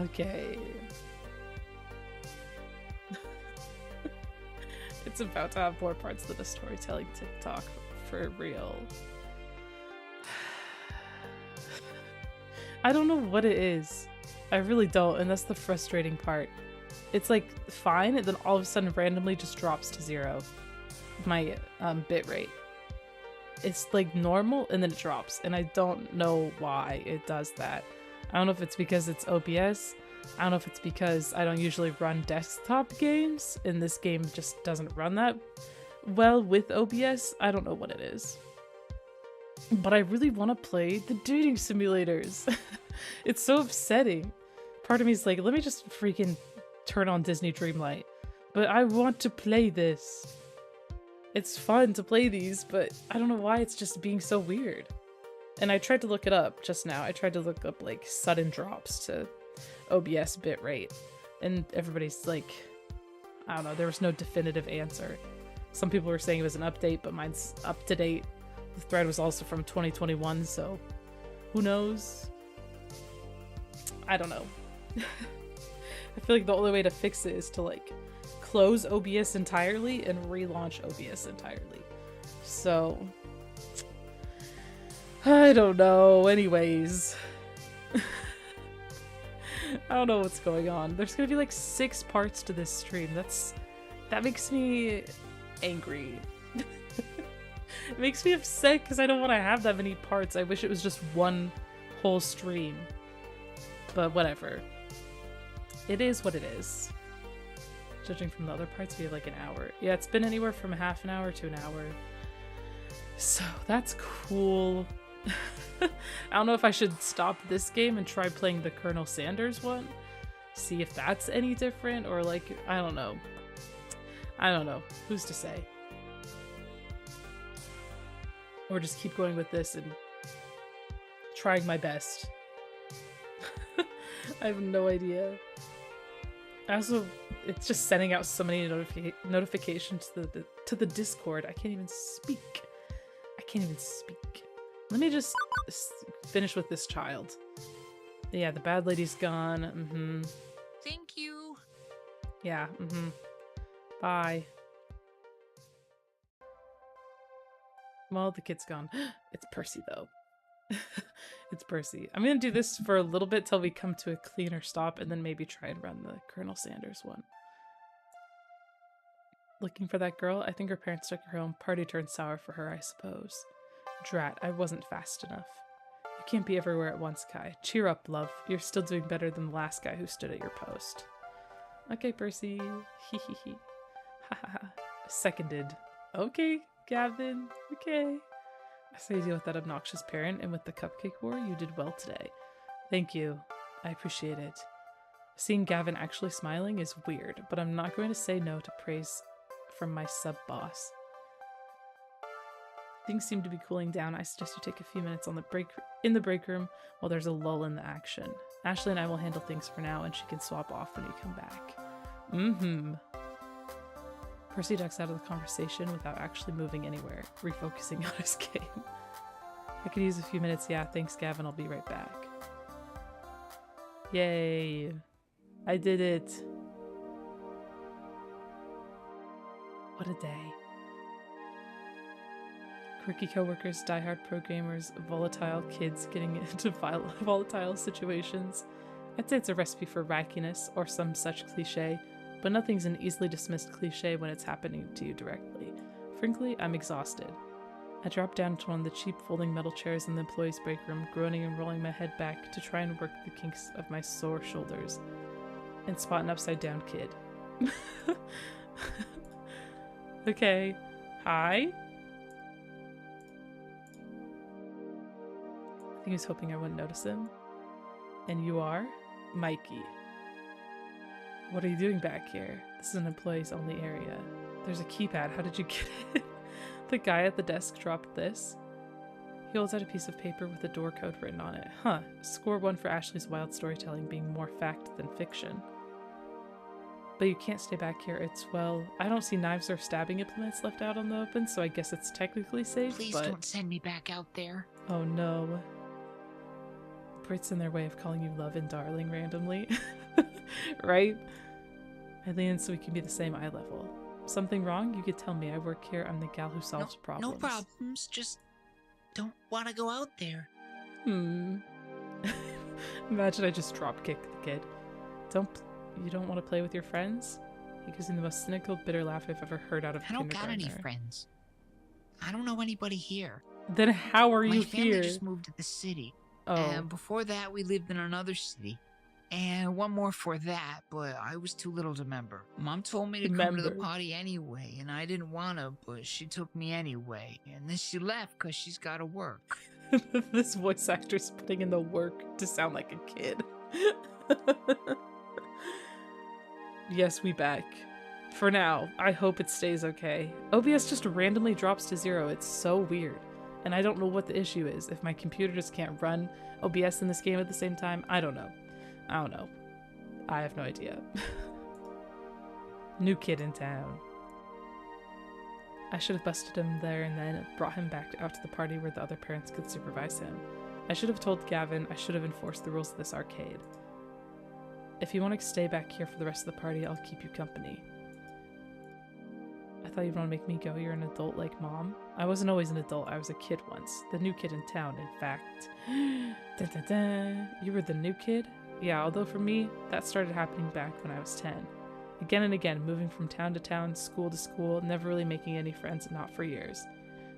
Okay. It's about to have more parts than a storytelling TikTok, for real. I don't know what it is. I really don't, and that's the frustrating part. It's like fine, and then all of a sudden randomly just drops to 0. My bit rate. It's like normal and then it drops, and I don't know why it does that. I don't know if it's because it's OBS. I don't know if it's because I don't usually run desktop games and this game just doesn't run that well with OBS. I don't know what it is. But I really want to play the dating simulators. It's so upsetting. Part of me is like, let me just freaking turn on Disney Dreamlight. But I want to play this. It's fun to play these, but I don't know why it's just being so weird. And I tried to look it up just now. I tried to look up like sudden drops to OBS bitrate. And everybody's like, I don't know, there was no definitive answer. Some people were saying it was an update, but mine's up to date. The thread was also from 2021, so who knows? I don't know. I feel like the only way to fix it is to like close OBS entirely and relaunch OBS entirely. So I don't know. Anyways, I don't know what's going on. There's gonna be like 6 parts to this stream. That makes me angry. It makes me upset because I don't want to have that many parts. I wish it was just one whole stream. But whatever. It is what it is. Judging from the other parts, we have like an hour. Yeah, it's been anywhere from half an hour to an hour. So that's cool. I don't know if I should stop this game and try playing the Colonel Sanders one. See if that's any different, or like, I don't know. I don't know. Who's to say? Or just keep going with this and trying my best. I have no idea. Also, it's just sending out so many notifications to the Discord. I can't even speak. Let me just finish with this child. Yeah, the bad lady's gone. Thank you. Yeah, Bye. Well, the kid's gone. It's Percy, though. It's Percy. I'm gonna do this for a little bit till we come to a cleaner stop, and then maybe try and run the Colonel Sanders one. Looking for that girl? I think her parents took her home. Party turned sour for her, I suppose. Drat, I wasn't fast enough. You can't be everywhere at once, Kai. Cheer up, love. You're still doing better than the last guy who stood at your post. Okay, Percy. Hee hee hee. Ha ha ha. Seconded. Okay, Gavin. Okay. I say deal with that obnoxious parent, and with the cupcake war, you did well today. Thank you. I appreciate it. Seeing Gavin actually smiling is weird, but I'm not going to say no to praise from my sub-boss. Things seem to be cooling down. I suggest you take a few minutes in the break room while there's a lull in the action. Ashley and I will handle things for now, and she can swap off when you come back. Percy ducks out of the conversation without actually moving anywhere, refocusing on his game. I could use a few minutes. Yeah, thanks, Gavin. I'll be right back. Yay. I did it. What a day. Quirky coworkers, diehard programmers, volatile kids getting into volatile situations. I'd say it's a recipe for wackiness or some such cliche, but nothing's an easily dismissed cliche when it's happening to you directly. Frankly, I'm exhausted. I drop down to one of the cheap folding metal chairs in the employees' break room, groaning and rolling my head back to try and work the kinks of my sore shoulders, and spot an upside-down kid. Okay. Hi? I think he was hoping I wouldn't notice him. And you are? Mikey. What are you doing back here? This is an employees-only area. There's a keypad. How did you get it? The guy at the desk dropped this. He holds out a piece of paper with a door code written on it. Huh. Score 1 for Ashley's wild storytelling being more fact than fiction. But you can't stay back here. It's, well, I don't see knives or stabbing implements left out on the open, so I guess it's technically safe, Please but... don't send me back out there. Oh no. Brits in their way of calling you love and darling randomly. Right? Eileen, so we can be the same eye level. Something wrong? You could tell me. I work here. I'm the gal who solves problems. No problems. Just don't want to go out there. Imagine I just drop kick the kid. You don't want to play with your friends? He gives me the most cynical, bitter laugh I've ever heard out of a kindergartner. I don't got any friends. I don't know anybody here. Then how are you here? My family just moved to the city. Oh. And before that, we lived in another city. And one more for that, but I was too little to remember. Mom told me to come to the party anyway, and I didn't want to, but she took me anyway. And then she left because she's got to work. This voice actor's putting in the work to sound like a kid. Yes, we back. For now, I hope it stays okay. OBS just randomly drops to 0. It's so weird. And I don't know what the issue is. If my computer just can't run OBS in this game at the same time, I don't know. I have no idea. New kid in town. I should have busted him there and then brought him back out to the party where the other parents could supervise him. I should have told Gavin. I should have enforced the rules of this arcade. If you want to stay back here for the rest of the party, I'll keep you company. I thought you'd want to make me go. You're an adult like Mom. I wasn't always an adult. I was a kid once. The new kid in town, in fact. Dun, dun, dun. You were the new kid? Yeah, although for me, that started happening back when I was 10. Again and again, moving from town to town, school to school, never really making any friends, not for years.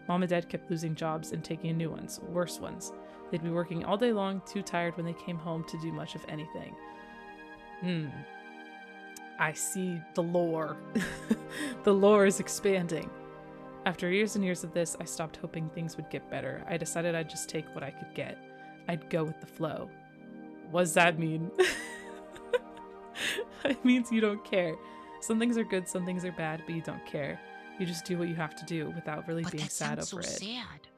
Mom and Dad kept losing jobs and taking new ones, worse ones. They'd be working all day long, too tired when they came home to do much of anything. I see the lore. The lore is expanding. After years and years of this, I stopped hoping things would get better. I decided I'd just take what I could get. I'd go with the flow. What does that mean? It means you don't care. Some things are good, some things are bad, but you don't care. You just do what you have to do without really being sad over it. So sad.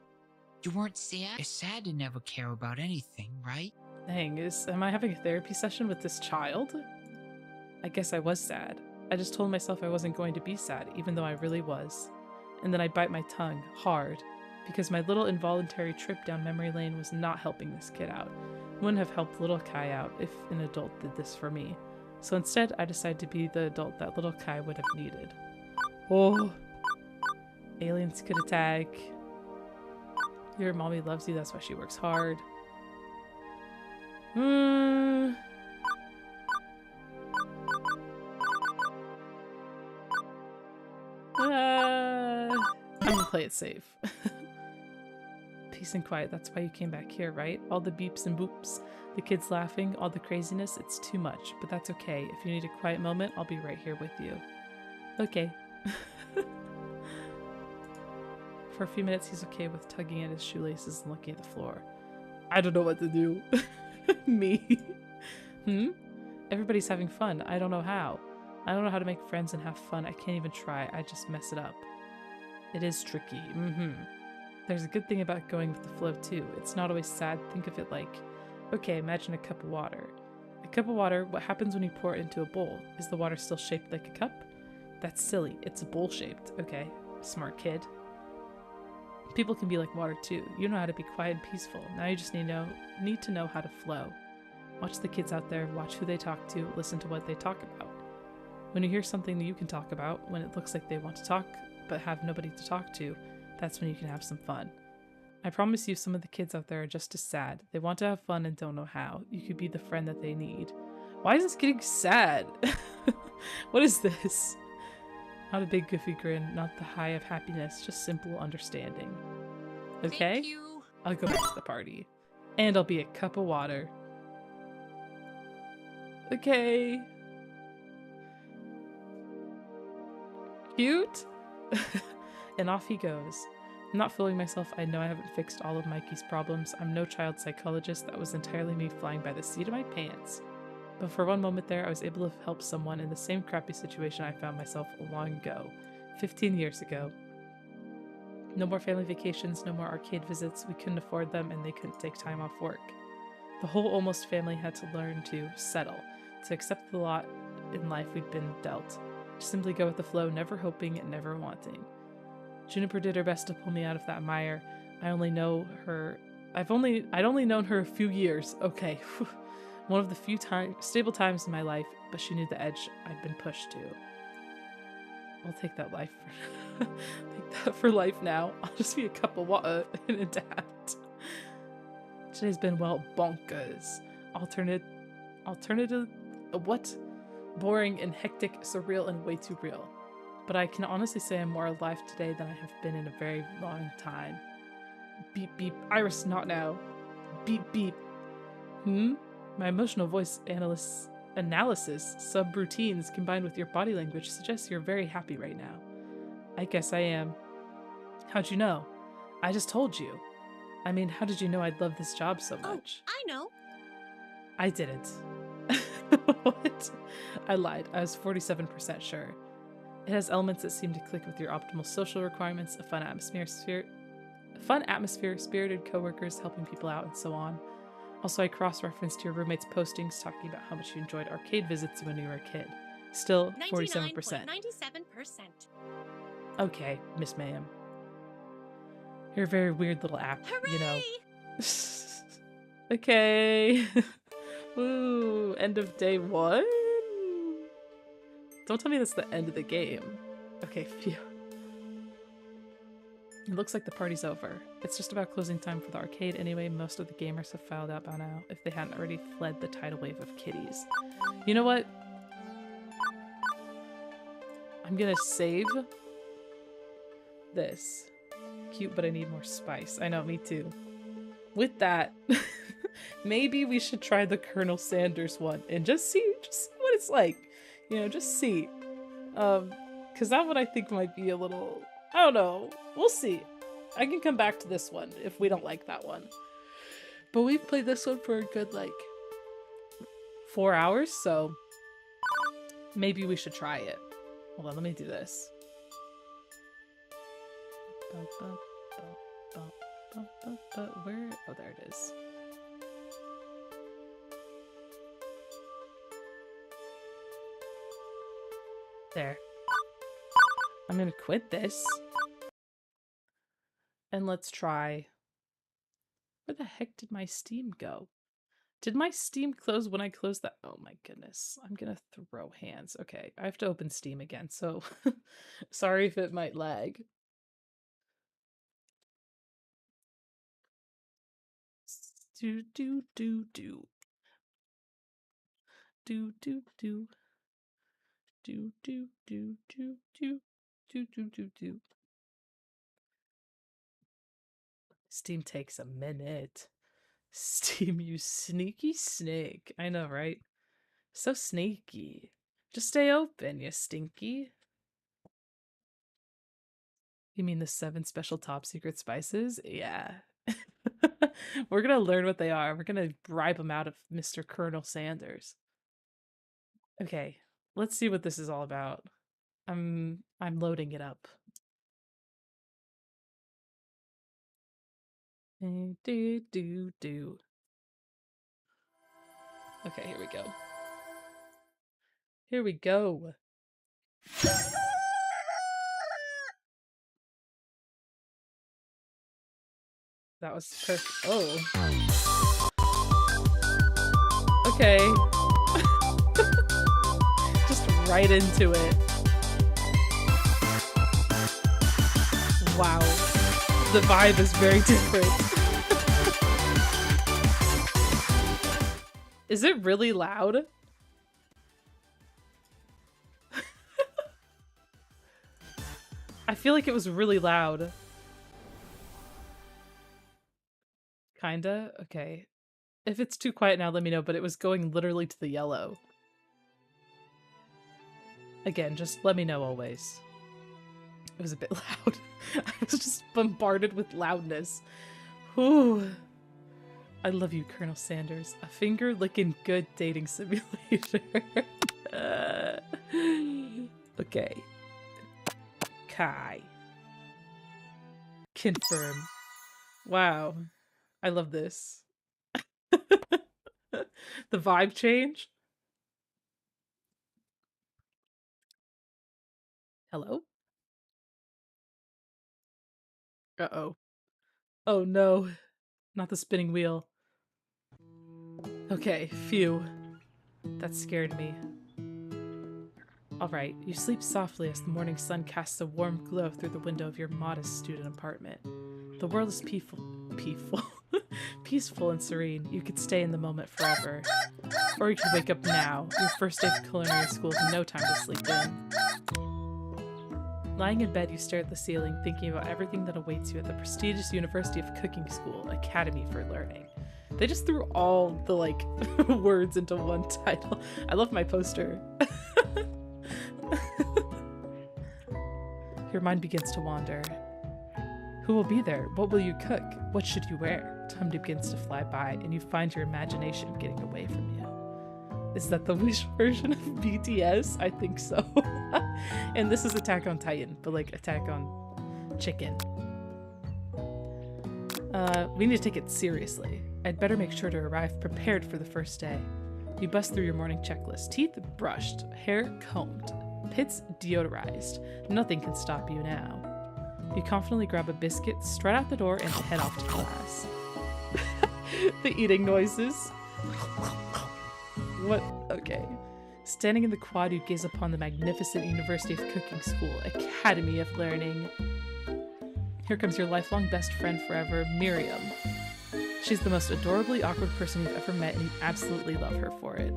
You weren't sad? It's sad to never care about anything, right? Dang, am I having a therapy session with this child? I guess I was sad. I just told myself I wasn't going to be sad, even though I really was. And then I bite my tongue, hard, because my little involuntary trip down memory lane was not helping this kid out. It wouldn't have helped little Kai out if an adult did this for me. So instead, I decided to be the adult that little Kai would have needed. Oh! Aliens could attack. Your mommy loves you, that's why she works hard. I'm gonna play it safe. Peace and quiet, that's why you came back here, right? All the beeps and boops, the kids laughing, all the craziness, it's too much, but that's okay. If you need a quiet moment, I'll be right here with you. Okay. For a few minutes, he's okay with tugging at his shoelaces and looking at the floor. I don't know what to do. Me. Everybody's having fun. I don't know how. I don't know how to make friends and have fun. I can't even try. I just mess it up. It is tricky. There's a good thing about going with the flow too. It's not always sad. Think of it like, okay, imagine a cup of water. A cup of water, what happens when you pour it into a bowl? Is the water still shaped like a cup? That's silly. It's a bowl shaped. Okay, smart kid. People can be like water too. You know how to be quiet and peaceful. Now you just need to know how to flow. Watch the kids out there, watch who they talk to, listen to what they talk about. When you hear something that you can talk about, when it looks like they want to talk but have nobody to talk to, that's when you can have some fun. I promise you some of the kids out there are just as sad. They want to have fun and don't know how. You could be the friend that they need. Why is this getting sad? What is this? Not a big goofy grin, not the high of happiness, just simple understanding. Okay? Thank you. I'll go back to the party. And I'll be a cup of water. Okay. Cute? And off he goes. I'm not fooling myself. I know I haven't fixed all of Mikey's problems. I'm no child psychologist. That was entirely me flying by the seat of my pants. But for one moment there, I was able to help someone in the same crappy situation I found myself long ago. 15 years ago. No more family vacations, no more arcade visits. We couldn't afford them and they couldn't take time off work. The whole almost family had to learn to settle, to accept the lot in life we'd been dealt. To simply go with the flow, never hoping and never wanting. Juniper did her best to pull me out of that mire. I only know her I'd only known her a few years. Okay. One of the few stable times in my life, but she knew the edge I'd been pushed to. I'll take that take that for life now. I'll just be a cup of water and adapt. Today's been, well, bonkers. Alternative, what? Boring and hectic, surreal, and way too real. But I can honestly say I'm more alive today than I have been in a very long time. Beep beep, Iris, not now. Beep beep. My emotional voice analysis subroutines combined with your body language suggests you're very happy right now. I guess I am. How'd you know? I just told you. I mean, how did you know I'd love this job so much? Oh, I know. I didn't. What? I lied. I was 47% sure. It has elements that seem to click with your optimal social requirements, a fun atmosphere, spirited coworkers helping people out, and so on. Also, I cross-referenced your roommate's postings talking about how much you enjoyed arcade visits when you were a kid. Still, 47%. 99.97%. Okay, Miss Mayhem. You're a very weird little app, Hooray! you know. Okay. Woo, end of day 1? Don't tell me that's the end of the game. Okay, phew. It looks like the party's over. It's just about closing time for the arcade anyway. Most of the gamers have filed out by now, if they hadn't already fled the tidal wave of kitties. You know what? I'm gonna save this. Cute, but I need more spice. I know, me too. With that, maybe we should try the Colonel Sanders one and just see what it's like. You know, just see. Because that one I think might be a little... I don't know. We'll see. I can come back to this one if we don't like that one. But we've played this one for a good, like, 4 hours, so maybe we should try it. Hold on, let me do this. Where? Oh, there it is. There. I'm gonna quit this. And let's try... Where the heck did my Steam go? Did my Steam close when I closed that? Oh my goodness. I'm gonna throw hands. Okay, I have to open Steam again, so sorry if it might lag. Do do do do. Do do do. Do do do do do do do do do. Steam takes a minute. Steam, you sneaky snake. I know, right? So sneaky. Just stay open, you stinky. You mean the 7 special top secret spices? Yeah. We're gonna learn what they are. We're gonna bribe them out of Mr. Colonel Sanders. Okay, let's see what this is all about. I'm loading it up. Do do do. Okay, here we go. Here we go. That was perfect. Oh. Okay. Just right into it. Wow. The vibe is very different. Is it really loud? I feel like it was really loud. Kinda? Okay. If it's too quiet now, let me know, but it was going literally to the yellow. Again, just let me know always. It was a bit loud. I was just bombarded with loudness. Whew. I love you, Colonel Sanders. A finger-licking good dating simulator. Okay. Kai. Confirm. Wow. I love this. The vibe change. Hello? Uh-oh. Oh no. Not the spinning wheel. Okay, phew. That scared me. Alright, you sleep softly as the morning sun casts a warm glow through the window of your modest student apartment. The world is peaceful and serene. You could stay in the moment forever. Or you could wake up now, your first day of culinary school with no time to sleep in. Lying in bed, you stare at the ceiling, thinking about everything that awaits you at the prestigious University of Cooking School, Academy for Learning. They just threw all the, like, words into one title. I love my poster. Your mind begins to wander. Who will be there? What will you cook? What should you wear? Time begins to fly by, and you find your imagination getting away from you. Is that the Wish version of BTS? I think so. And this is Attack on Titan, but like Attack on Chicken. We need to take it seriously. I'd better make sure to arrive prepared for the first day. You bust through your morning checklist. Teeth brushed, hair combed, pits deodorized. Nothing can stop you now. You confidently grab a biscuit, strut out the door, and head off to class. The eating noises. What? Okay. Standing in the quad, you gaze upon the magnificent University of Cooking School, Academy of Learning. Here comes your lifelong best friend forever, Miriam. She's the most adorably awkward person you've ever met, and you absolutely love her for it.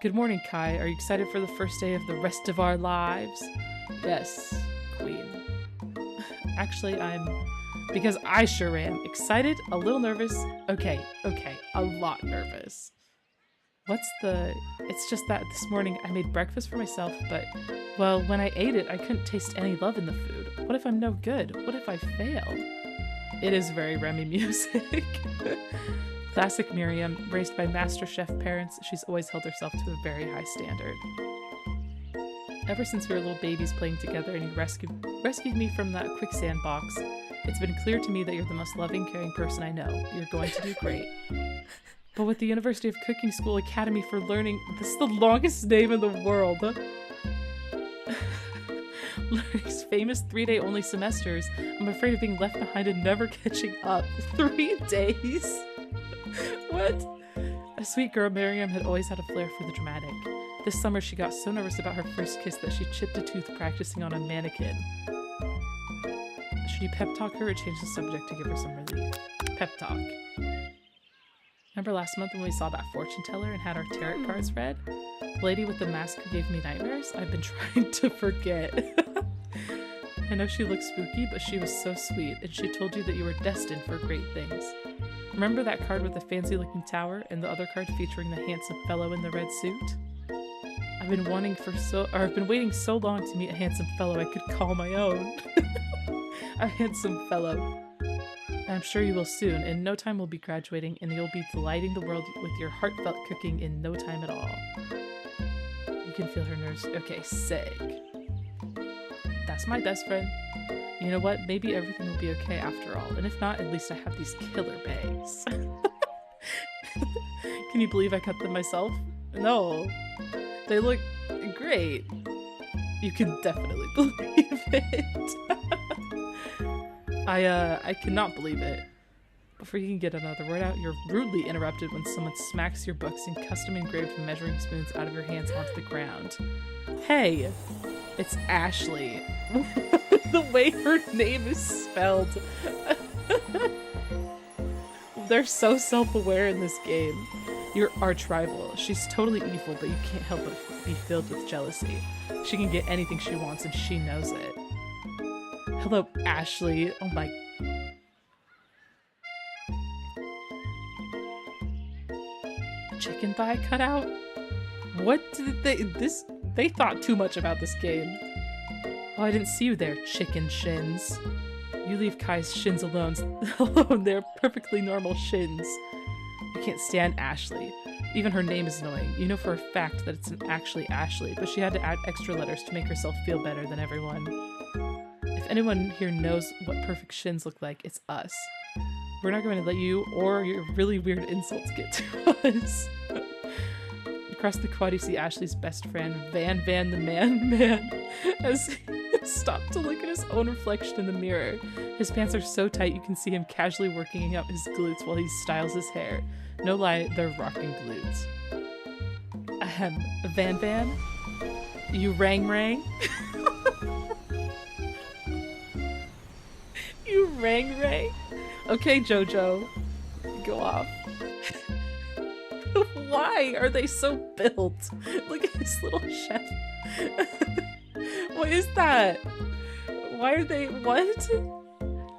Good morning, Kai. Are you excited for the first day of the rest of our lives? Yes, Queen. Actually, because I sure am. Excited, a little nervous. Okay, a lot nervous. It's just that this morning I made breakfast for myself, but, well, when I ate it, I couldn't taste any love in the food. What if I'm no good? What if I fail? It is very Remy music. Classic Miriam, raised by master chef parents, she's always held herself to a very high standard. Ever since we were little babies playing together and you rescued me from that quicksand box, it's been clear to me that you're the most loving, caring person I know. You're going to do great. But with the University of Cooking School Academy for Learning, this is the longest name in the world. Learning's famous 3-day only semesters. I'm afraid of being left behind and never catching up. 3 days? What? A sweet girl, Miriam had always had a flair for the dramatic. This summer she got so nervous about her first kiss that she chipped a tooth practicing on a mannequin. Should you pep talk her or change the subject to give her some relief? Pep talk. Remember last month when we saw that fortune teller and had our tarot cards read? The lady with the mask who gave me nightmares? I've been trying to forget. I know she looks spooky, but she was so sweet, and she told you that you were destined for great things. Remember that card with the fancy-looking tower and the other card featuring the handsome fellow in the red suit? I've been waiting so long to meet a handsome fellow I could call my own. A handsome fellow. I'm sure you will soon. In no time we'll be graduating, and you'll be delighting the world with your heartfelt cooking in no time at all. You can feel her nerves. Okay, sick. That's my best friend. You know what? Maybe everything will be okay after all. And if not, at least I have these killer bangs. Can you believe I cut them myself? No. They look great. You can definitely believe it. I cannot believe it. Before you can get another word out, you're rudely interrupted when someone smacks your books and custom-engraved measuring spoons out of your hands onto the ground. Hey, it's Ashley. The way her name is spelled. They're so self-aware in this game. Your arch rival. She's totally evil, but you can't help but be filled with jealousy. She can get anything she wants, and she knows it. Hello, Ashley. Oh my... Chicken thigh cutout? What did they thought too much about this game. Oh, I didn't see you there, chicken shins. You leave Kai's shins alone. They're perfectly normal shins. You can't stand Ashley. Even her name is annoying. You know for a fact that it's actually Ashley, but she had to add extra letters to make herself feel better than everyone. If anyone here knows what perfect shins look like, it's us. We're not going to let you or your really weird insults get to us. Across the quad, you see Ashley's best friend, Van the Man, as stopped to look at his own reflection in the mirror. His pants are so tight you can see him casually working out his glutes while he styles his hair. No lie, they're rocking glutes. Ahem. Van Van? You rang rang? You rang rang? Okay, Jojo. Go off. Why are they so built? Look at this little chef. What is that? Why are they— what?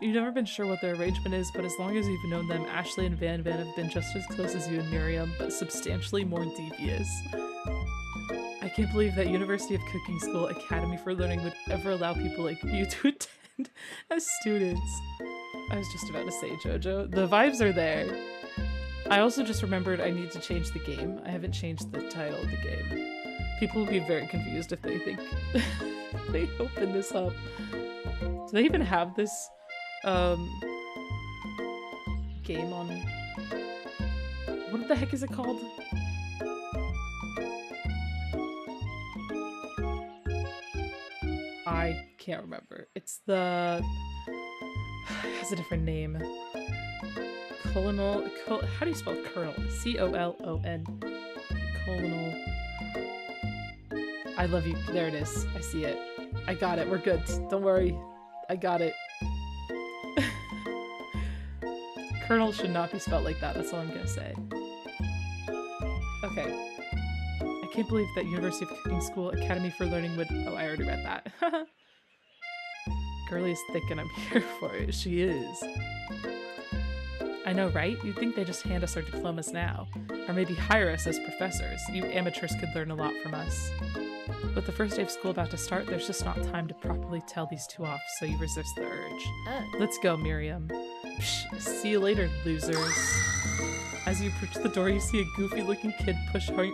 You've never been sure what their arrangement is, but as long as you've known them, Ashley and Van Van have been just as close as you and Miriam, but substantially more devious. I can't believe that University of Cooking School Academy for Learning would ever allow people like you to attend as students. I was just about to say, Jojo. The vibes are there. I also just remembered I need to change the game. I haven't changed the title of the game. People will be very confused if they think they open this up. Do they even have this game on— what the heck is it called? I can't remember. It's the— it has a different name. Colonel— how do you spell colonel? C-O-L-O-N. Colonel. I love you. There it is. I see it. I got it. We're good. Don't worry. I got it. Colonel should not be spelled like that. That's all I'm gonna say. Okay. I can't believe that University of Cooking School Academy for Learning would— oh, I already read that. Girlie is thick and I'm here for it. She is. I know, right? You'd think they just hand us our diplomas now. Or maybe hire us as professors. You amateurs could learn a lot from us. With the first day of school about to start, there's just not time to properly tell these two off, so you resist the urge. Let's go, Miriam. Psh, see you later, losers. As you approach the door, you see a goofy-looking kid push hard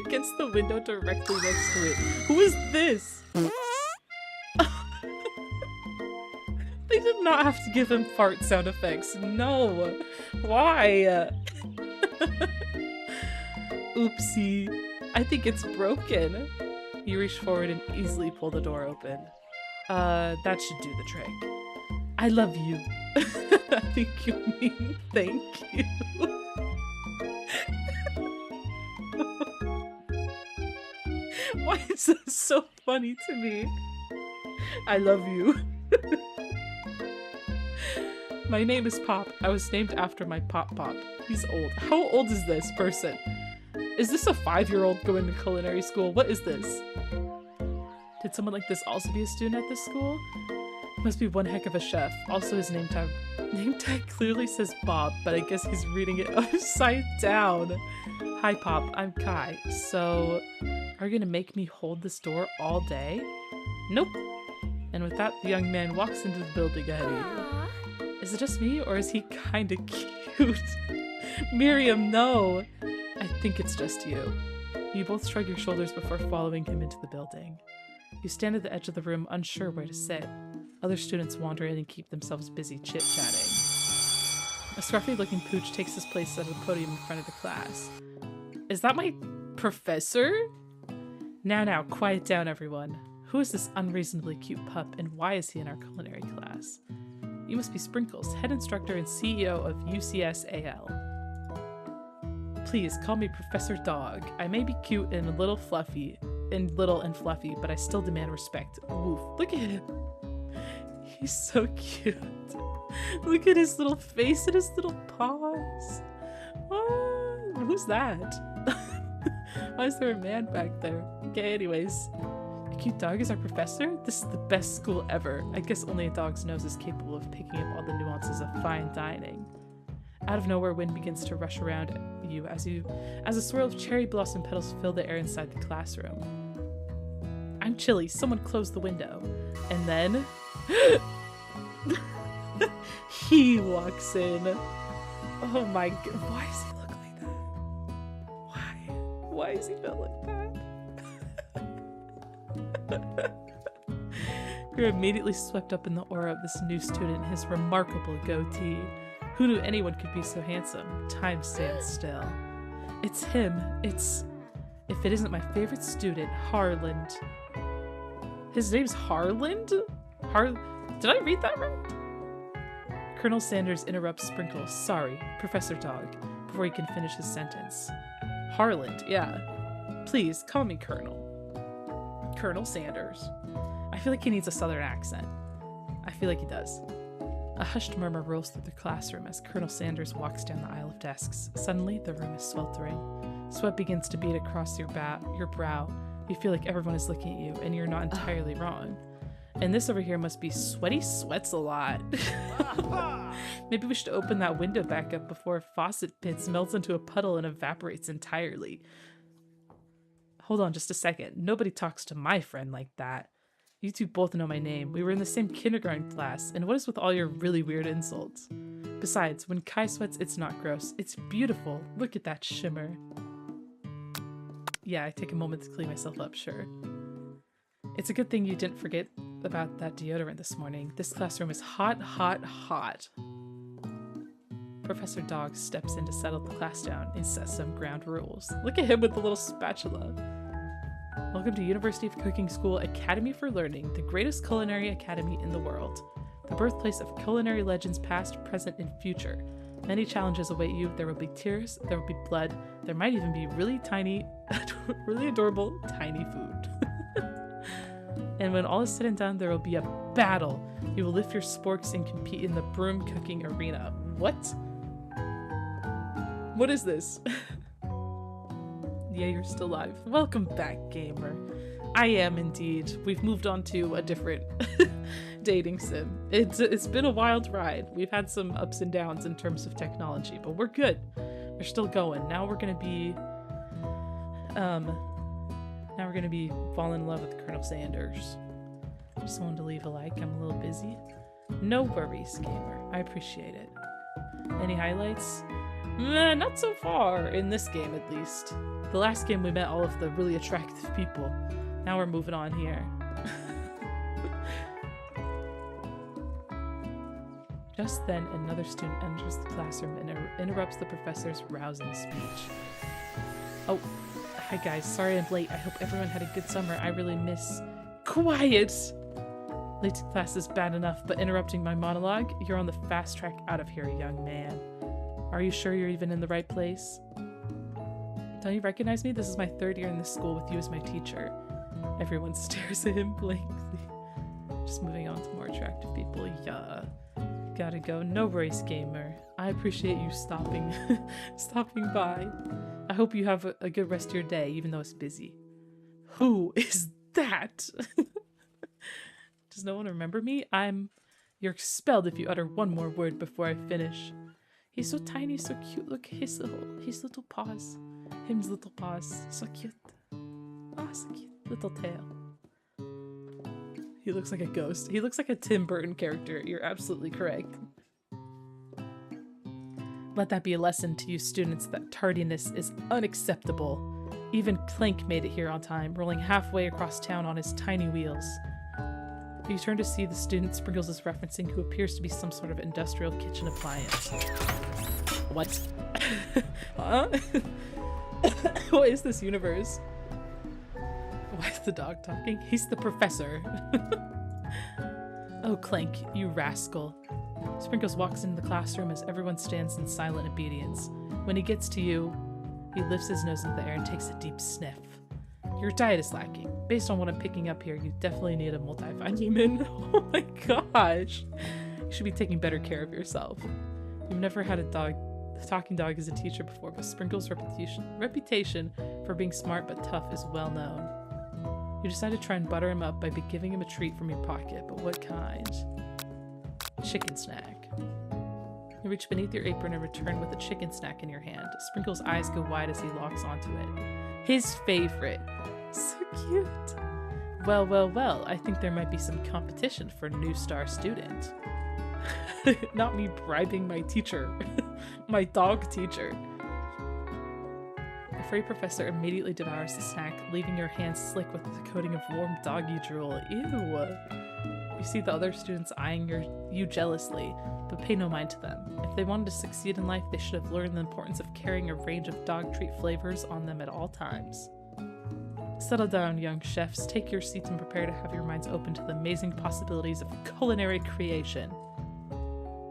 against the window directly next to it. Who is this? They did not have to give him fart sound effects. No. Why? Oopsie. I think it's broken. You reach forward and easily pull the door open. That should do the trick. I love you. I think you mean thank you. Why is this so funny to me? I love you. My name is Pop. I was named after my Pop. He's old. How old is this person? Is this a 5-year-old going to culinary school? What is this? Did someone like this also be a student at this school? He must be one heck of a chef. Also, his name tag clearly says Bob, but I guess he's reading it upside down. Hi, Pop. I'm Kai. So, are you gonna make me hold this door all day? Nope. And with that, the young man walks into the building ahead of you. Is it just me, or is he kinda cute? Miriam, no! I think it's just you. You both shrug your shoulders before following him into the building. You stand at the edge of the room, unsure where to sit. Other students wander in and keep themselves busy chit-chatting. A scruffy-looking pooch takes his place at a podium in front of the class. Is that my professor? Now, quiet down, everyone. Who is this unreasonably cute pup, and why is he in our culinary class? You must be Sprinkles, head instructor and CEO of UCSAL. Please call me Professor Dog. I may be cute and little and fluffy, but I still demand respect. Woof. Look at him. He's so cute. Look at his little face and his little paws. Oh, who's that? Why is there a man back there? Okay, anyways. A cute dog is our professor? This is the best school ever. I guess only a dog's nose is capable of picking up all the nuances of fine dining. Out of nowhere, wind begins to rush around you as a swirl of cherry blossom petals fill the air inside the classroom. I'm chilly. Someone close the window. And then he walks in. Oh my god. Why does he look like that? Why is he built like that? You're immediately swept up in the aura of this new student and his remarkable goatee. Who knew anyone could be so handsome? Time stands still. It's him. If it isn't my favorite student, Harland. His name's Harland? Did I read that right? Colonel Sanders interrupts Sprinkle. Sorry, Professor Dog, before he can finish his sentence. Harland, yeah. Please, call me Colonel. Colonel Sanders. I feel like he needs a southern accent. I feel like he does. A hushed murmur rolls through the classroom as Colonel Sanders walks down the aisle of desks. Suddenly, the room is sweltering. Sweat begins to bead across your brow. You feel like everyone is looking at you, and you're not entirely wrong. And this over here must be sweaty sweats a lot. Maybe we should open that window back up before faucet pits melts into a puddle and evaporates entirely. Hold on just a second. Nobody talks to my friend like that. You two both know my name. We were in the same kindergarten class, and what is with all your really weird insults? Besides, when Kai sweats, it's not gross. It's beautiful. Look at that shimmer. Yeah, I take a moment to clean myself up, sure. It's a good thing you didn't forget about that deodorant this morning. This classroom is hot, hot, hot. Professor Dog steps in to settle the class down and set some ground rules. Look at him with the little spatula. Welcome to University of Cooking School Academy for Learning, the greatest culinary academy in the world. The birthplace of culinary legends past, present, and future. Many challenges await you. There will be tears, there will be blood, there might even be really tiny, really adorable, tiny food. And when all is said and done, there will be a battle. You will lift your sporks and compete in the broom cooking arena. What? What is this? Yeah, you're still alive. Welcome back, gamer. I am indeed. We've moved on to a different dating sim. It's been a wild ride. We've had some ups and downs in terms of technology, but we're good. We're still going. Now we're gonna be falling in love with Colonel Sanders. Just wanted to leave a like. I'm a little busy. No worries, gamer. I appreciate it. Any highlights? Not so far, in this game at least. The last game we met all of the really attractive people. Now we're moving on here. Just then, another student enters the classroom and interrupts the professor's rousing speech. Oh, hi guys, sorry I'm late. I hope everyone had a good summer. I really miss... Quiet! Late to class is bad enough, but interrupting my monologue? You're on the fast track out of here, young man. Are you sure you're even in the right place? Don't you recognize me? This is my third year in this school with you as my teacher. Everyone stares at him blankly. Just moving on to more attractive people. Yeah. Gotta go. No worries, gamer. I appreciate you stopping by. I hope you have a good rest of your day, even though it's busy. Who is that? Does no one remember me? You're expelled if you utter one more word before I finish. He's so tiny, so cute. Look at his little paws. Him's little paws. So cute. Ah, so cute. Little tail. He looks like a ghost. He looks like a Tim Burton character. You're absolutely correct. Let that be a lesson to you students that tardiness is unacceptable. Even Clink made it here on time, rolling halfway across town on his tiny wheels. You turn to see the student Sprinkles is referencing, who appears to be some sort of industrial kitchen appliance. What? Huh? What is this universe? Why is the dog talking? He's the professor. Oh, Clank, you rascal. Sprinkles walks into the classroom as everyone stands in silent obedience. When he gets to you, he lifts his nose into the air and takes a deep sniff. Your diet is lacking. Based on what I'm picking up here, you definitely need a multivitamin. Oh my gosh. You should be taking better care of yourself. You've never had a talking dog as a teacher before, but Sprinkles' reputation for being smart but tough is well known. You decide to try and butter him up by giving him a treat from your pocket, but what kind? Chicken snack. You reach beneath your apron and return with a chicken snack in your hand. Sprinkles' eyes go wide as he locks onto it. His favorite. So cute. Well, well, well, I think there might be some competition for new star student. Not me bribing my teacher. My dog teacher. The furry professor immediately devours the snack, leaving your hands slick with the coating of warm doggy drool. Ew. You see the other students eyeing you jealously, but pay no mind to them. If they wanted to succeed in life, they should have learned the importance of carrying a range of dog treat flavors on them at all times. Settle down, young chefs. Take your seats and prepare to have your minds open to the amazing possibilities of culinary creation.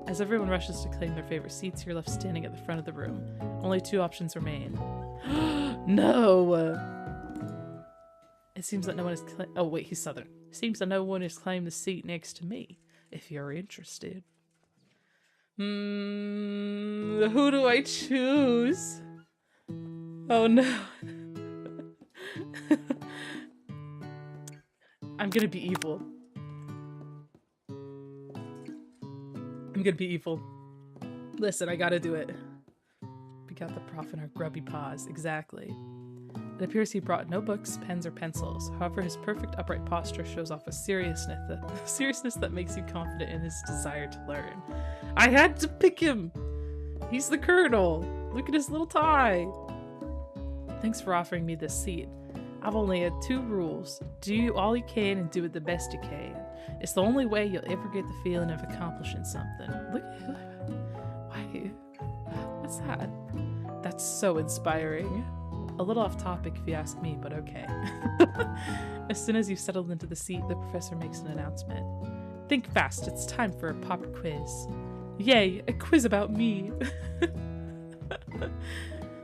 As everyone rushes to claim their favorite seats, you're left standing at the front of the room. Only 2 options remain. No! It seems that no one is oh wait, he's Southern. It seems that no one has claimed the seat next to me, if you're interested. Who do I choose? Oh no. I'm gonna be evil. I'm gonna be evil. Listen, I gotta do it. We got the prof in our grubby paws. Exactly. It appears he brought no books, pens, or pencils. However, his perfect upright posture shows off a seriousness that makes you confident in his desire to learn. I had to pick him! He's the colonel! Look at his little tie! Thanks for offering me this seat. I've only had 2 rules. Do all you can and do it the best you can. It's the only way you'll ever get the feeling of accomplishing something. Look, why? What's that? That's so inspiring. A little off topic if you ask me, but okay. As soon as you've settled into the seat, the professor makes an announcement. Think fast, it's time for a pop quiz. Yay, a quiz about me!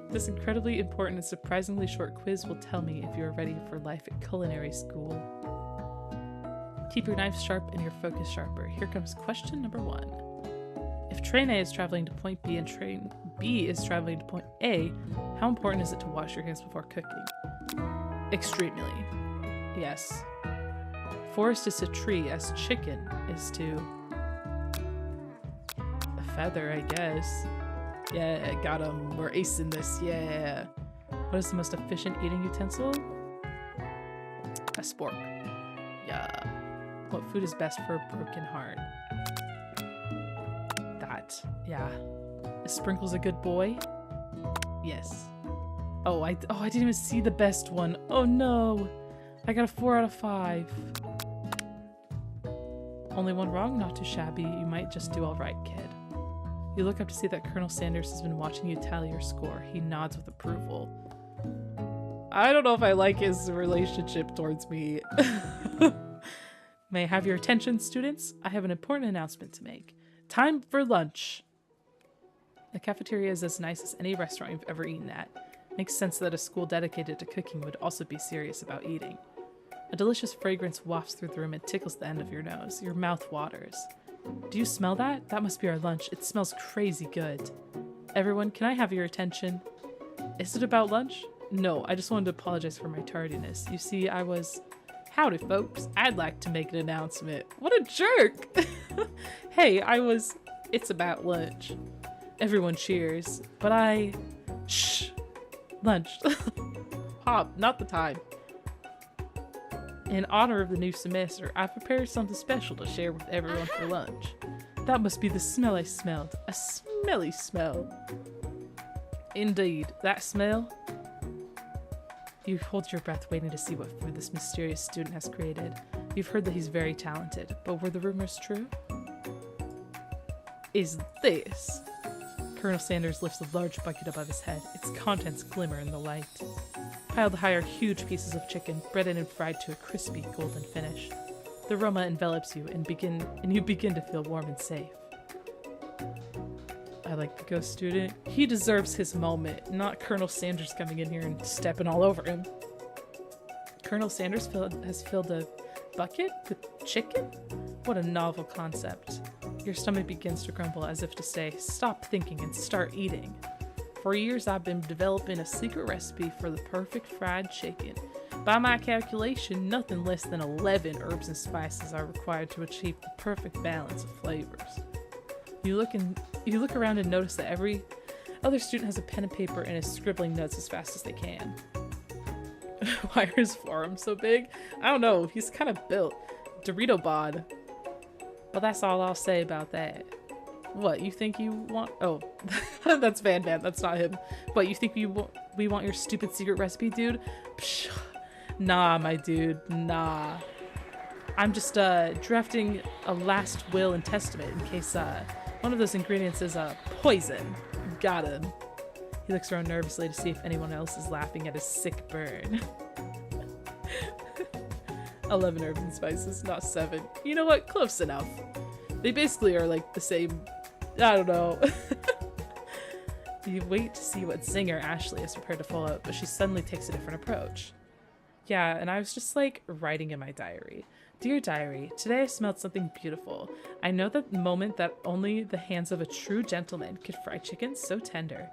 This incredibly important and surprisingly short quiz will tell me if you are ready for life at culinary school. Keep your knife sharp and your focus sharper. Here comes question number 1. If train A is traveling to point B and train B is traveling to point A, how important is it to wash your hands before cooking? Extremely. Yes. Forest is to tree as chicken is to a feather, I guess. Yeah, got him. We're acing this. Yeah. What is the most efficient eating utensil? A spork. Yeah. What food is best for a broken heart? That. Yeah. Is Sprinkles a good boy? Yes. Oh, I didn't even see the best one. Oh no. I got a 4 out of 5. Only one wrong, not too shabby. You might just do all right, kid. You look up to see that Colonel Sanders has been watching you tally your score. He nods with approval. I don't know if I like his relationship towards me. May I have your attention, students? I have an important announcement to make. Time for lunch. The cafeteria is as nice as any restaurant you've ever eaten at. Makes sense that a school dedicated to cooking would also be serious about eating. A delicious fragrance wafts through the room and tickles the end of your nose. Your mouth waters. Do you smell that? That must be our lunch. It smells crazy good. Everyone, can I have your attention? Is it about lunch? No, I just wanted to apologize for my tardiness. You see, I was... Howdy, folks. I'd like to make an announcement. What a jerk! Hey, It's about lunch. Everyone cheers. But I... Shh! Lunch. Pop, not the time. In honor of the new semester, I prepared something special to share with everyone for lunch. That must be the smell I smelled. A smelly smell. Indeed, that smell. You hold your breath waiting to see what food this mysterious student has created. You've heard that he's very talented, but were the rumors true? Is this? Colonel Sanders lifts a large bucket above his head. Its contents glimmer in the light. Piled high are huge pieces of chicken, breaded and fried to a crispy golden finish. The aroma envelops you and you begin to feel warm and safe. I like the ghost student. He deserves his moment, not Colonel Sanders coming in here and stepping all over him. Colonel Sanders has filled a bucket with chicken? What a novel concept. Your stomach begins to grumble as if to say, stop thinking and start eating. For years, I've been developing a secret recipe for the perfect fried chicken. By my calculation, nothing less than 11 herbs and spices are required to achieve the perfect balance of flavors. You look around and notice that every other student has a pen and paper and is scribbling notes as fast as they can. Why are his forearms so big? I don't know, he's kind of built. Dorito bod. Well, that's all I'll say about that. What, you think you want... Oh, that's Van Van, that's not him. What, you think we want your stupid secret recipe, dude? Psh, nah, my dude, nah. I'm just drafting a last will and testament in case one of those ingredients is poison. Got him. He looks around nervously to see if anyone else is laughing at his sick burn. 11 herbs and spices, not 7. You know what? Close enough. They basically are like the same. I don't know. You wait to see what zinger Ashley is prepared to follow up, but she suddenly takes a different approach. Yeah, and I was just like writing in my diary. Dear diary, today I smelled something beautiful. I know that moment that only the hands of a true gentleman could fry chicken so tender.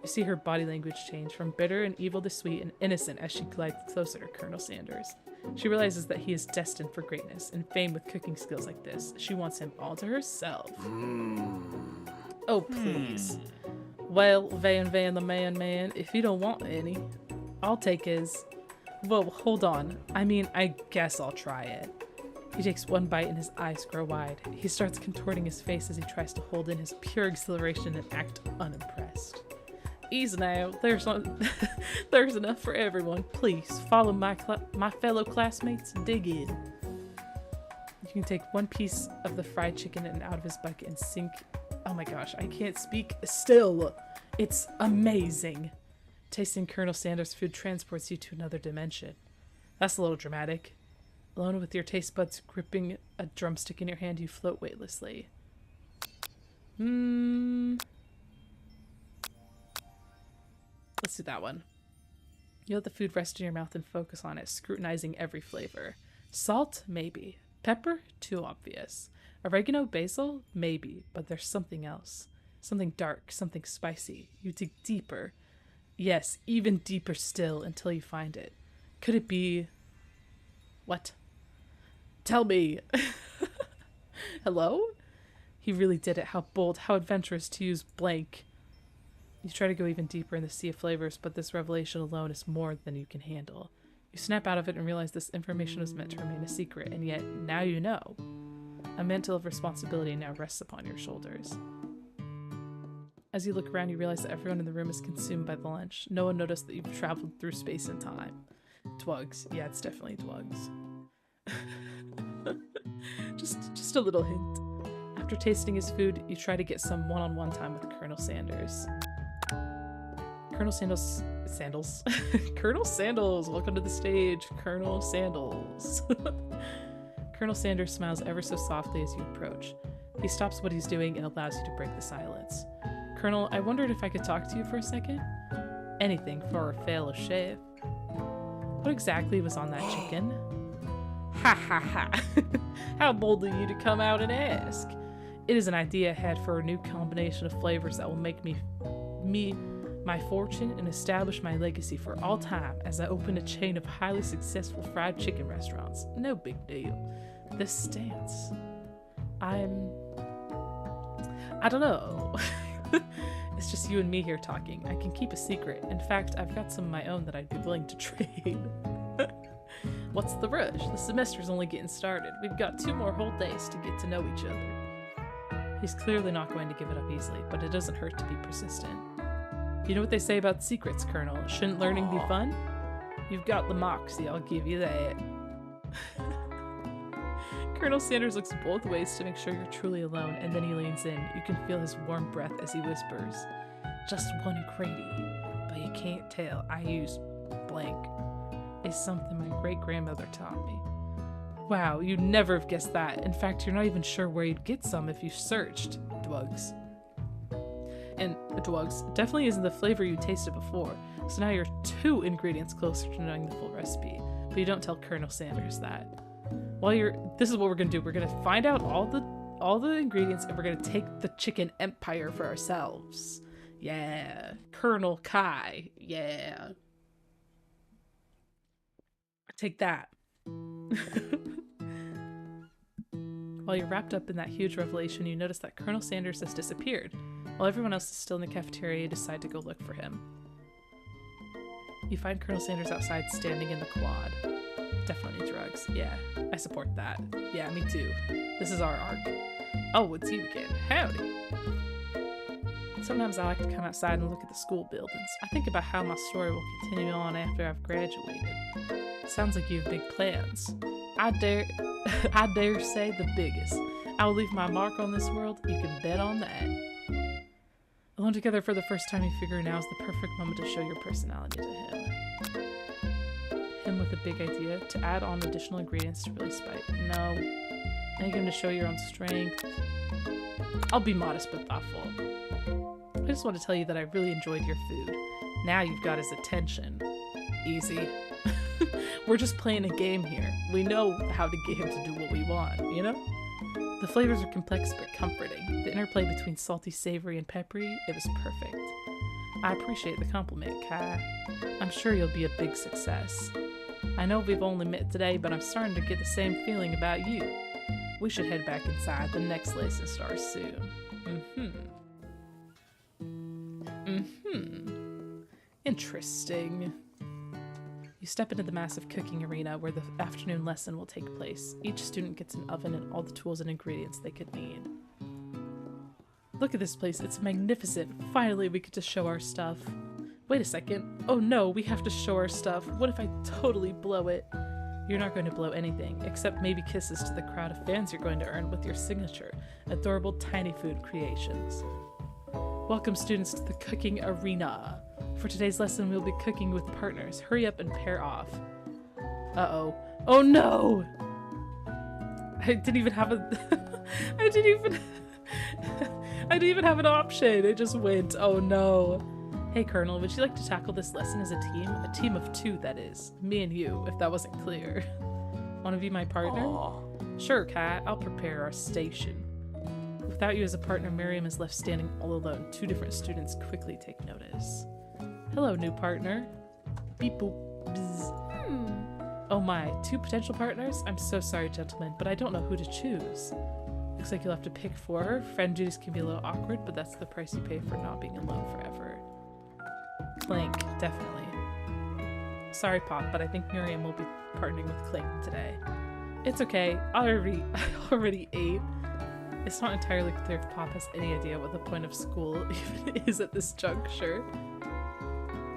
You see her body language change from bitter and evil to sweet and innocent as she glides closer to Colonel Sanders. She realizes that he is destined for greatness and fame with cooking skills like this. She wants him all to herself. Oh, please. Well, Van the man, if you don't want any, I'll take his. Whoa, hold on. I mean, I guess I'll try it. He takes one bite and his eyes grow wide. He starts contorting his face as he tries to hold in his pure exhilaration and act unimpressed. Easy now. There's enough for everyone. Please follow my fellow classmates and dig in. You can take one piece of the fried chicken and out of his bucket and sink. Oh my gosh, I can't speak still. It's amazing. Tasting Colonel Sanders' food transports you to another dimension. That's a little dramatic. Alone with your taste buds gripping a drumstick in your hand, you float weightlessly. Let's do that one. You let the food rest in your mouth and focus on it, scrutinizing every flavor. Salt? Maybe. Pepper? Too obvious. Oregano? Basil? Maybe. But there's something else. Something dark, something spicy. You dig deeper. Yes, even deeper still until you find it. Could it be... What? Tell me! Hello? He really did it. How bold, how adventurous to use blank. You try to go even deeper in the sea of flavors, but this revelation alone is more than you can handle. You snap out of it and realize this information was meant to remain a secret, and yet, now you know. A mantle of responsibility now rests upon your shoulders. As you look around, you realize that everyone in the room is consumed by the lunch. No one noticed that you've traveled through space and time. Dwugs. Yeah, it's definitely Dwugs. just a little hint. After tasting his food, you try to get some one-on-one time with Colonel Sanders. Colonel Sandals. Colonel Sandals! Welcome to the stage, Colonel Sandals. Colonel Sanders smiles ever so softly as you approach. He stops what he's doing and allows you to break the silence. Colonel, I wondered if I could talk to you for a second? Anything for a fellowship. What exactly was on that chicken? Ha ha ha! How bold of you to come out and ask! It is an idea I had for a new combination of flavors that will make me my fortune and establish my legacy for all time as I open a chain of highly successful fried chicken restaurants. No big deal. This stance. I don't know. It's just you and me here talking. I can keep a secret. In fact, I've got some of my own that I'd be willing to trade. What's the rush? The semester's only getting started. We've got 2 more whole days to get to know each other. He's clearly not going to give it up easily, but it doesn't hurt to be persistent. You know what they say about secrets, Colonel? Shouldn't learning be fun? You've got the moxie, I'll give you that. Colonel Sanders looks both ways to make sure you're truly alone, and then he leans in. You can feel his warm breath as he whispers, "Just one ingredient, but you can't tell I use blank. It's something my great-grandmother taught me." Wow, you'd never have guessed that. In fact, you're not even sure where you'd get some if you searched. Dwugs. And Dwugs definitely isn't the flavor you tasted before, so now you're 2 ingredients closer to knowing the full recipe, but you don't tell Colonel Sanders that. This is what we're gonna do. We're gonna find out all the ingredients, and we're gonna take the chicken empire for ourselves. Yeah, Colonel Kai. Yeah, take that. While you're wrapped up in that huge revelation, you notice that Colonel Sanders has disappeared. While everyone else is still in the cafeteria, you decide to go look for him. You find Colonel Sanders outside standing in the quad. Definitely drugs. Yeah, I support that. Yeah, me too. This is our arc. Oh, it's you again. Howdy. Sometimes I like to come outside and look at the school buildings. I think about how my story will continue on after I've graduated. Sounds like you have big plans. I dare say the biggest. I will leave my mark on this world. You can bet on that. Alone together for the first time, you figure now is the perfect moment to show your personality to him. him with a big idea to add on additional ingredients to really spice. No. I need him to show your own strength. I'll be modest but thoughtful. I just want to tell you that I really enjoyed your food. Now you've got his attention. Easy. We're just playing a game here. We know how to get him to do what we want, you know? The flavors are complex but comforting. The interplay between salty, savory, and peppery, it was perfect. I appreciate the compliment, Kai. I'm sure you'll be a big success. I know we've only met today, but I'm starting to get the same feeling about you. We should head back inside. The next lesson starts soon. Interesting. You step into the massive cooking arena where the afternoon lesson will take place. Each student gets an oven and all the tools and ingredients they could need. Look at this place, it's magnificent. Finally, we get to show our stuff. Wait a second. Oh no, we have to show our stuff. What if I totally blow it? You're not going to blow anything, except maybe kisses to the crowd of fans you're going to earn with your signature, adorable tiny food creations. Welcome students to the cooking arena. For today's lesson, we'll be cooking with partners. Hurry up and pair off. Uh-oh. Oh no! I didn't even have a... I didn't even have an option. It just went. Oh no. Hey Colonel, would you like to tackle this lesson as a team? A team of 2, that is. Me and you, if that wasn't clear. Want to be my partner? Aww. Sure, Kat. I'll prepare our station. Without you as a partner, Miriam is left standing all alone. 2 different students quickly take notice. Hello, new partner. Beep boop. Bzz. Oh my, 2 potential partners? I'm so sorry, gentlemen, but I don't know who to choose. Looks like you'll have to pick for her. Friend duties can be a little awkward, but that's the price you pay for not being alone forever. Clink, definitely. Sorry, Pop, but I think Miriam will be partnering with Clink today. It's okay. I already ate. It's not entirely clear if Pop has any idea what the point of school even is at this juncture.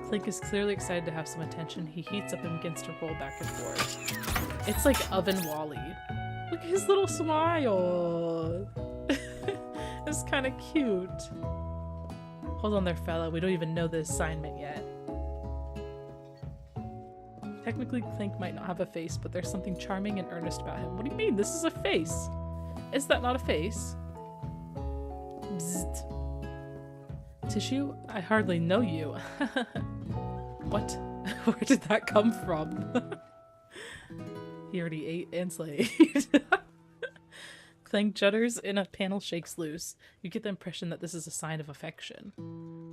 Clink is clearly excited to have some attention. He heats up and begins to roll back and forth. It's like Oven Wally. Look at his little smile. It's kind of cute. Hold on there, fella. We don't even know the assignment yet. Technically, Clink might not have a face, but there's something charming and earnest about him. What do you mean? This is a face. Is that not a face? Bzzzt. Tissue? I hardly know you. What? Where did that come from? He already ate and slayed. Clank judders and a panel shakes loose. You get the impression that this is a sign of affection.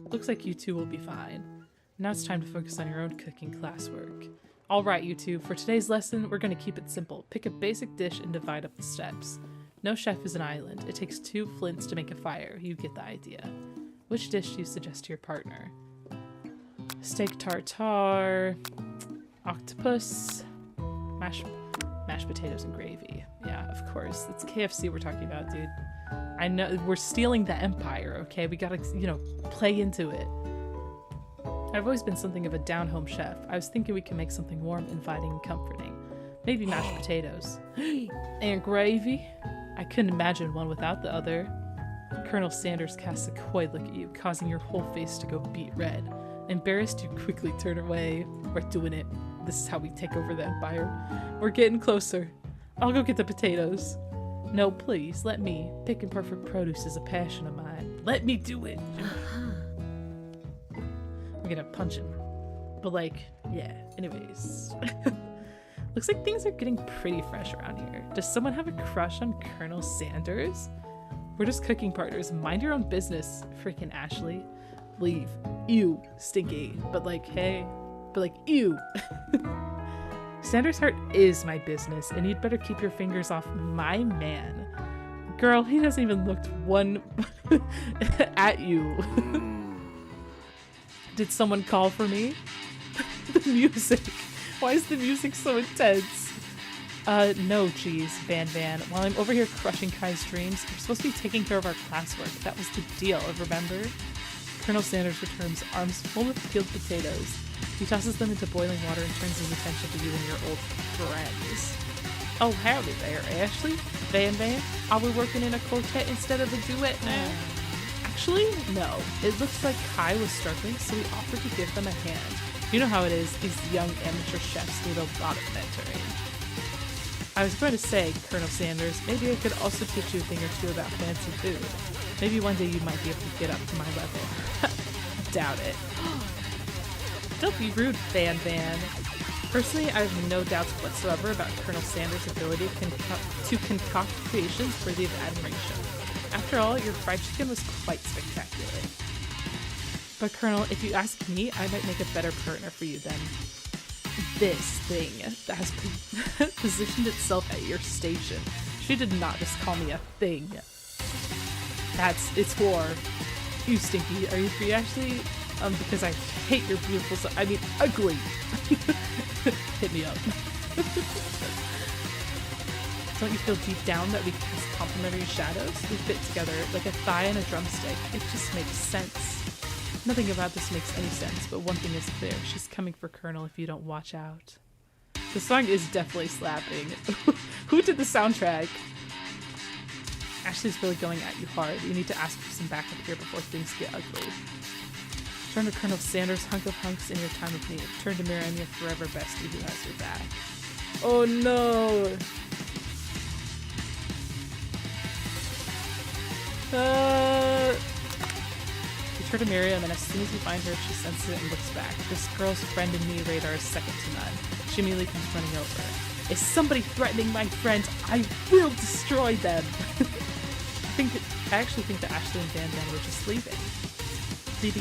Looks like you 2 will be fine. Now it's time to focus on your own cooking classwork. Alright, you 2, for today's lesson, we're going to keep it simple. Pick a basic dish and divide up the steps. No chef is an island. It takes 2 flints to make a fire. You get the idea. Which dish do you suggest to your partner? Steak tartare, octopus, mashed potatoes and gravy. Yeah, of course. It's KFC we're talking about, dude. I know, we're stealing the empire, okay? We gotta, you know, play into it. I've always been something of a down-home chef. I was thinking we can make something warm, inviting, and comforting. Maybe mashed potatoes. And gravy? I couldn't imagine one without the other. Colonel Sanders casts a coy look at you, causing your whole face to go beet red. Embarrassed, you quickly turn away. We're doing it. This is how we take over the empire. We're getting closer. I'll go get the potatoes. No, please, let me. Picking perfect produce is a passion of mine. Let me do it. I'm gonna punch him. But like, yeah, anyways. Looks like things are getting pretty fresh around here. Does someone have a crush on Colonel Sanders? We're just cooking partners. Mind your own business, freaking Ashley. Leave. Ew, stinky. But like, hey. But like, ew. Sanders' heart is my business, and you'd better keep your fingers off my man. Girl, he hasn't even looked one at you. Did someone call for me? The music. Why is the music so intense? No, geez, Van. While I'm over here crushing Kai's dreams, we're supposed to be taking care of our classwork. That was the deal, remember? Colonel Sanders returns, arms full of peeled potatoes. He tosses them into boiling water and turns his attention to you and your old friends. Oh, howdy there, Ashley. Van, are we working in a quartet instead of a duet now? Actually, no. It looks like Kai was struggling, so we offered to give them a hand. You know how it is, these young amateur chefs need a lot of mentoring. I was going to say, Colonel Sanders, maybe I could also teach you a thing or two about fancy food. Maybe one day you might be able to get up to my level. Doubt it. Don't be rude, Van Van. Personally, I have no doubts whatsoever about Colonel Sanders' ability to concoct creations worthy of admiration. After all, your fried chicken was quite spectacular. But Colonel, if you ask me, I might make a better partner for you than this thing that has positioned itself at your station. She did not just call me a thing. It's war. You Stinky, are you free actually? Because I hate your beautiful ugly. Hit me up. Don't you feel deep down that we cast complementary shadows? We fit together like a thigh and a drumstick. It just makes sense. Nothing about this makes any sense, but one thing is clear. She's coming for Colonel if you don't watch out. The song is definitely slapping. Who did the soundtrack? Ashley's really going at you hard. You need to ask for some backup here before things get ugly. Turn to Colonel Sanders, hunk of hunks in your time of need. Turn to Miriam, your forever bestie who has your back. Oh no! You turn to Miriam, and as soon as you find her, she senses it and looks back. This girl's friend and me radar is second to none. She immediately comes running over. Is somebody threatening my friend? I will destroy them! I actually think that Ashley and Van Van were just leaving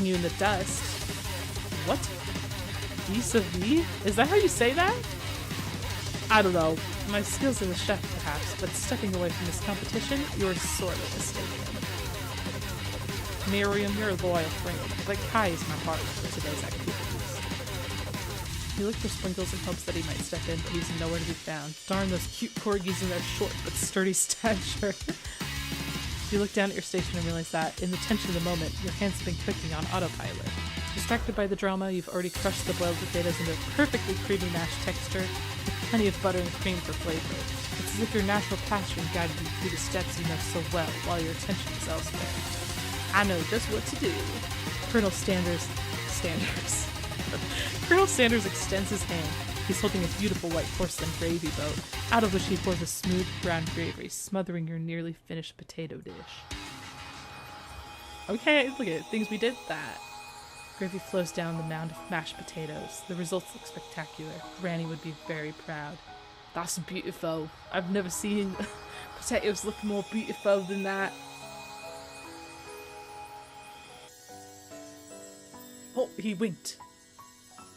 you in the dust. What? Vis-a-vis? Is that how you say that? I don't know. My skills in the chef, perhaps, but stepping away from this competition, you're sorely mistaken. Miriam, you're a loyal friend, but Kai is my partner for today's activities. You look for Sprinkles in hopes that he might step in, but he's nowhere to be found. Darn those cute corgis in their short but sturdy stature. You look down at your station and realize that, in the tension of the moment, your hands have been clicking on autopilot. Distracted by the drama, you've already crushed the boiled potatoes into a perfectly creamy mashed texture, with plenty of butter and cream for flavor. It's as if your natural passion guided you through the steps you know so well, while your attention is elsewhere. I know just what to do. Colonel Sanders extends his hand. He's holding a beautiful white porcelain gravy boat, out of which he pours a smooth brown gravy, smothering your nearly finished potato dish. Okay, look at things we did that. Gravy flows down the mound of mashed potatoes. The results look spectacular. Granny would be very proud. That's beautiful. I've never seen potatoes look more beautiful than that. Oh, he winked.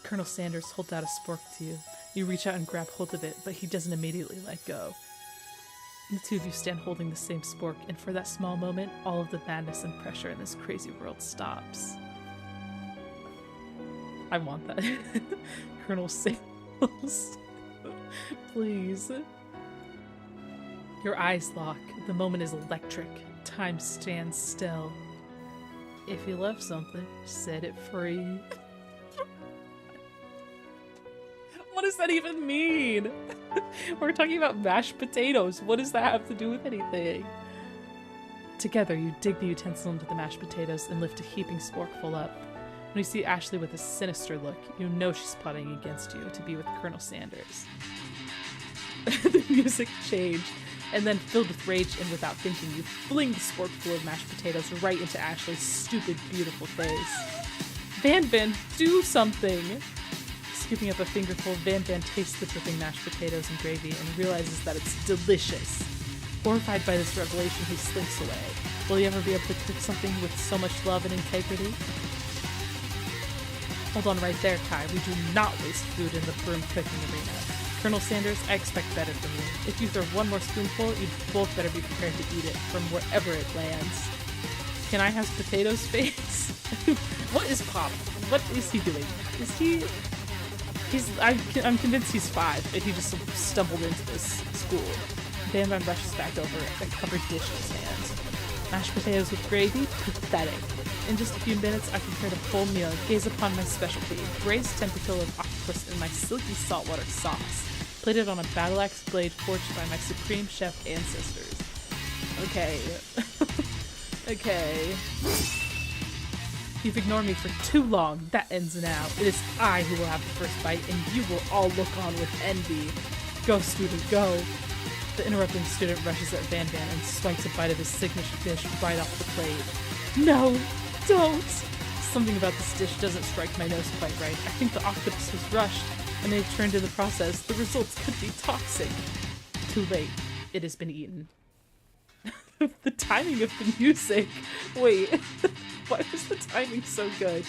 Colonel Sanders holds out a spork to you. You reach out and grab hold of it, but he doesn't immediately let go. The two of you stand holding the same spork, and for that small moment, all of the madness and pressure in this crazy world stops. I want that. Colonel Sanders. Please. Your eyes lock. The moment is electric. Time stands still. If you love something, set it free. What does that even mean? We're talking about mashed potatoes. What does that have to do with anything? Together, you dig the utensil into the mashed potatoes and lift a heaping sporkful up. When you see Ashley with a sinister look, you know she's plotting against you to be with Colonel Sanders. The music changed, and then filled with rage and without thinking, you fling the sporkful of mashed potatoes right into Ashley's stupid, beautiful face. Van Van, do something! Scooping up a fingerful, Van Van tastes the dripping mashed potatoes and gravy and realizes that it's delicious. Horrified by this revelation, he slinks away. Will he ever be able to cook something with so much love and integrity? Hold on right there, Kai. We do not waste food in the broom cooking arena. Colonel Sanders, I expect better from you. If you throw one more spoonful, you both better be prepared to eat it from wherever it lands. Can I have potatoes face? What is Pop? What is he doing? Is he... I'm convinced he's 5, and he just stumbled into this school. Van Van rushes back over a covered dish in his hands. Mashed potatoes with gravy? Pathetic. In just a few minutes, I prepared a full meal and gaze upon my specialty, braised tentacle of octopus in my silky saltwater sauce, plated on a battle axe blade forged by my supreme chef ancestors. Okay. Okay. You've ignored me for too long. That ends now. It is I who will have the first bite, and you will all look on with envy. Go, student, go. The interrupting student rushes at Van Van and swipes a bite of his signature dish right off the plate. No, don't. Something about this dish doesn't strike my nose quite right. I think the octopus was rushed, and they've turned in the process. The results could be toxic. Too late. It has been eaten. The timing of the music. Wait, why was the timing so good?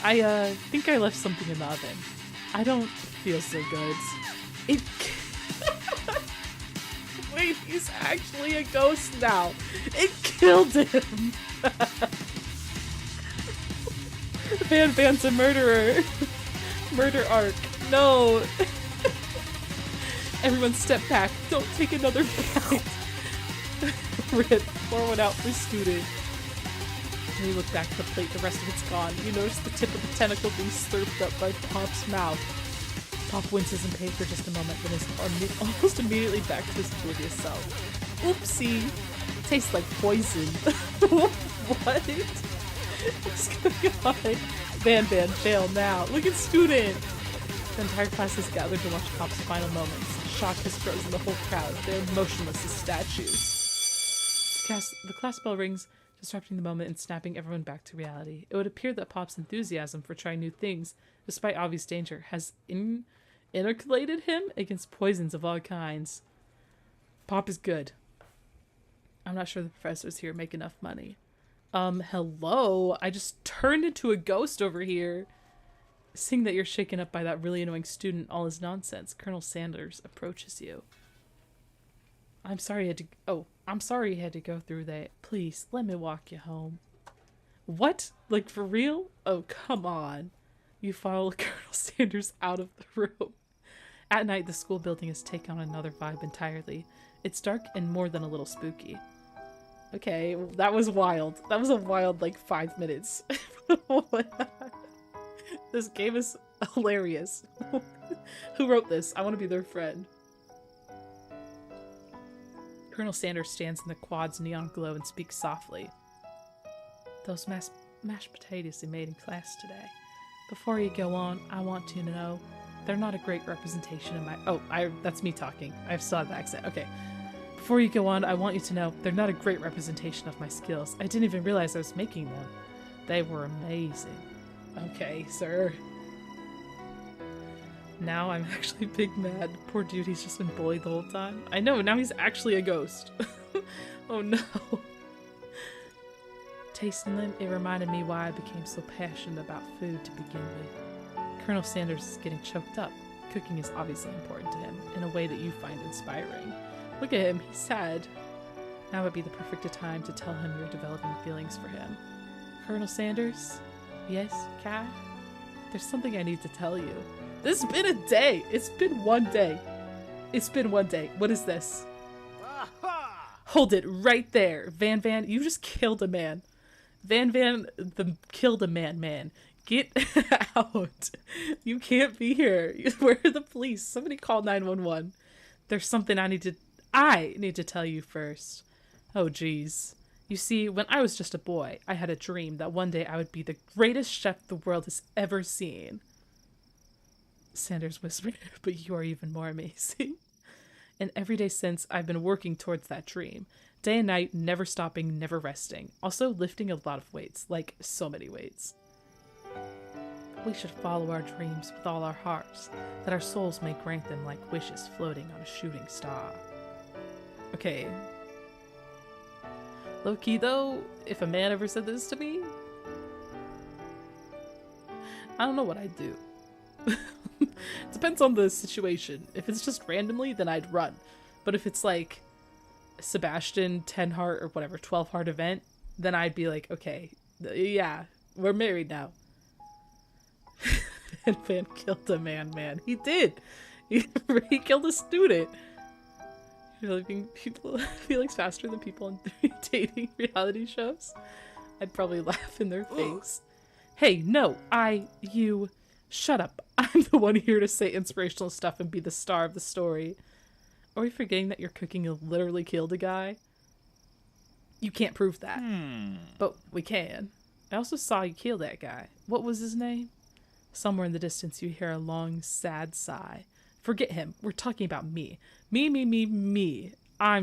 I think I left something in the oven. I don't feel so good. It. Wait, he's actually a ghost now. It killed him. Van Van's a murderer. Murder arc. No. Everyone step back. Don't take another bite. Rip, pour one out for student. When you look back at the plate, the rest of it's gone. You notice the tip of the tentacle being slurped up by Pop's mouth. Pop winces in pain for just a moment, then is almost immediately back to his previous self. Oopsie! Tastes like poison. What? What's going on? Van Van, jail now. Look at student! The entire class is gathered to watch Pop's final moments. Shock has frozen the whole crowd. They're motionless as statues. The class bell rings, disrupting the moment and snapping everyone back to reality. It would appear that Pop's enthusiasm for trying new things, despite obvious danger, has inoculated him against poisons of all kinds. Pop is good. I'm not sure the professors here make enough money. Hello? I just turned into a ghost over here. Seeing that you're shaken up by that really annoying student, all his nonsense, Colonel Sanders approaches you. I'm sorry you had to go through that. Please, let me walk you home. What? Like, for real? Oh, come on. You follow Colonel Sanders out of the room. At night, the school building has taken on another vibe entirely. It's dark and more than a little spooky. Okay, that was wild. That was a wild, 5 minutes. This game is hilarious. Who wrote this? I want to be their friend. Colonel Sanders stands in the quad's neon glow and speaks softly. Those mashed potatoes you made in class today. Before you go on, I want you to know they're not a great representation of my... Oh, that's me talking. I still have the accent. Okay. Before you go on, I want you to know they're not a great representation of my skills. I didn't even realize I was making them. They were amazing. Okay, sir. Now I'm actually big mad. Poor dude, he's just been bullied the whole time. I know, now he's actually a ghost. Oh no. Tasting them, it reminded me why I became so passionate about food to begin with. Colonel Sanders is getting choked up. Cooking is obviously important to him, in a way that you find inspiring. Look at him, he's sad. Now would be the perfect time to tell him you're developing feelings for him. Colonel Sanders? Yes, Kai? There's something I need to tell you. This has been a day! It's been one day. It's been one day. What is this? Hold it right there. Van Van, you just killed a man. Van Van, killed a man. Get out. You can't be here. Where are the police? Somebody call 911. There's something I need to tell you first. Oh, geez. You see, when I was just a boy, I had a dream that one day I would be the greatest chef the world has ever seen. Sanders whispered, but you are even more amazing. And every day since, I've been working towards that dream. Day and night, never stopping, never resting. Also lifting a lot of weights, like so many weights. We should follow our dreams with all our hearts, that our souls may grant them like wishes floating on a shooting star. Okay. Low-key though, if a man ever said this to me, I don't know what I'd do. Depends on the situation. If it's just randomly, then I'd run. But if it's like Sebastian 10 heart or whatever 12 heart event, then I'd be like, okay, yeah, we're married now. And Van killed a man. He did. He killed a student. Feelings faster than people on dating reality shows. I'd probably laugh in their face. Hey, no, you, shut up. I'm the one here to say inspirational stuff and be the star of the story. Are we forgetting that your cooking literally killed a guy? You can't prove that. But we can. I also saw you kill that guy. What was his name? Somewhere in the distance you hear a long, sad sigh. Forget him. We're talking about me. Me. I'm